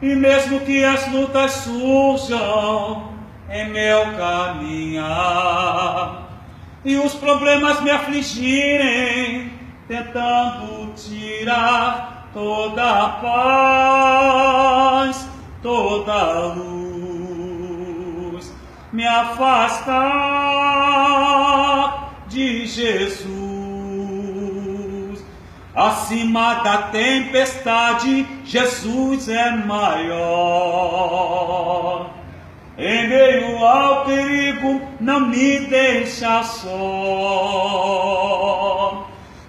E mesmo que as lutas surjam em meu caminhar e os problemas me afligirem, tentando tirar toda a paz, toda a luz, me afastar de Jesus. Acima da tempestade, Jesus é maior. Em meio ao perigo, não me deixa só.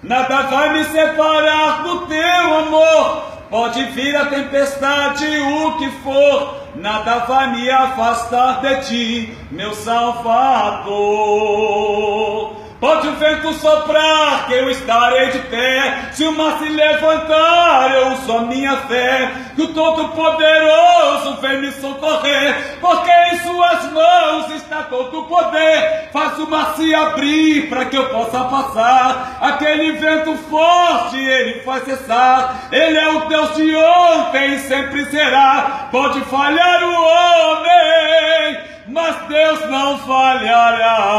Nada vai me separar do teu amor. Pode vir a tempestade, o que for, nada vai me afastar de ti, meu Salvador. Pode o vento soprar, que eu estarei de pé. Se o mar se levantar, eu uso a minha fé, que o Todo-Poderoso vem me socorrer, porque em suas mãos está todo o poder. Faz o mar se abrir para que eu possa passar. Aquele vento forte ele faz cessar. Ele é o Deus de ontem e sempre será. Pode falhar o homem, mas Deus não falhará.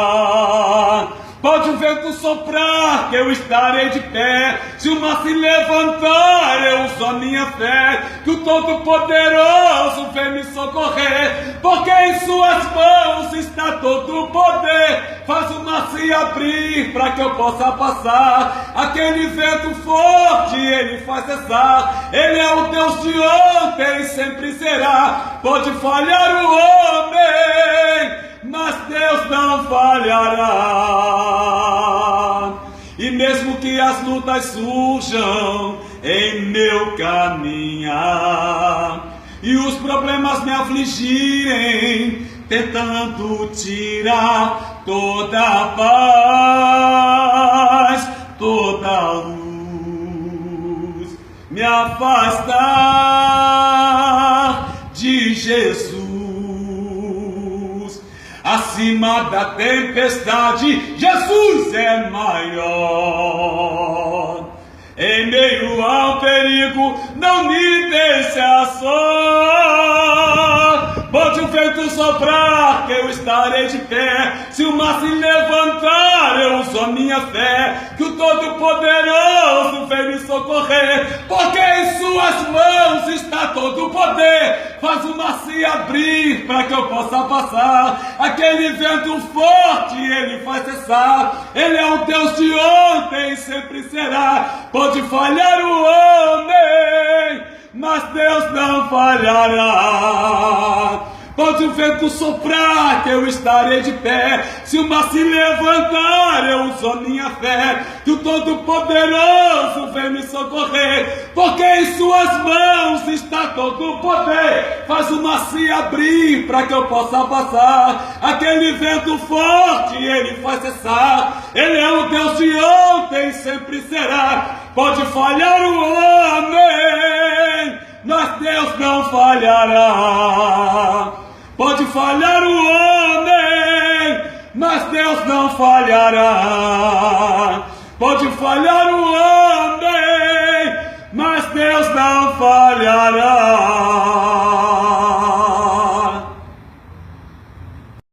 Pode o vento soprar, que eu estarei de pé. Se o mar se levantar, eu uso a minha fé, que o Todo-Poderoso vem me socorrer, porque em suas mãos está todo o poder. Faz o mar se abrir para que eu possa passar. Aquele vento forte ele faz cessar. Ele é o Deus de ontem e sempre será. Pode falhar o homem, mas Deus não falhará. E mesmo que as lutas surjam em meu caminhar e os problemas me afligirem, tentando tirar toda a paz, toda a luz, me afastar de Jesus. Acima da tempestade, Jesus é maior. Em meio ao perigo, não me deixa só. Pode o vento soprar, que eu estarei de pé. Se o mar se levantar, eu uso a minha fé, que o Todo-Poderoso vem me socorrer, porque em suas mãos está todo o poder. Faz o mar se abrir para que eu possa passar. Aquele vento forte ele faz cessar. Ele é o Deus de ontem e sempre será. Pode falhar o homem, mas Deus não falhará. Pode o vento soprar, que eu estarei de pé. Se o mar se levantar, eu uso a minha fé, que o Todo-Poderoso vem me socorrer, porque em suas mãos está todo o poder. Faz o mar se abrir para que eu possa passar. Aquele vento forte ele faz cessar. Ele é o Deus de ontem e sempre será. Pode falhar o homem, mas Deus não falhará. Pode falhar o homem, mas Deus não falhará. Pode falhar o homem, mas Deus não falhará.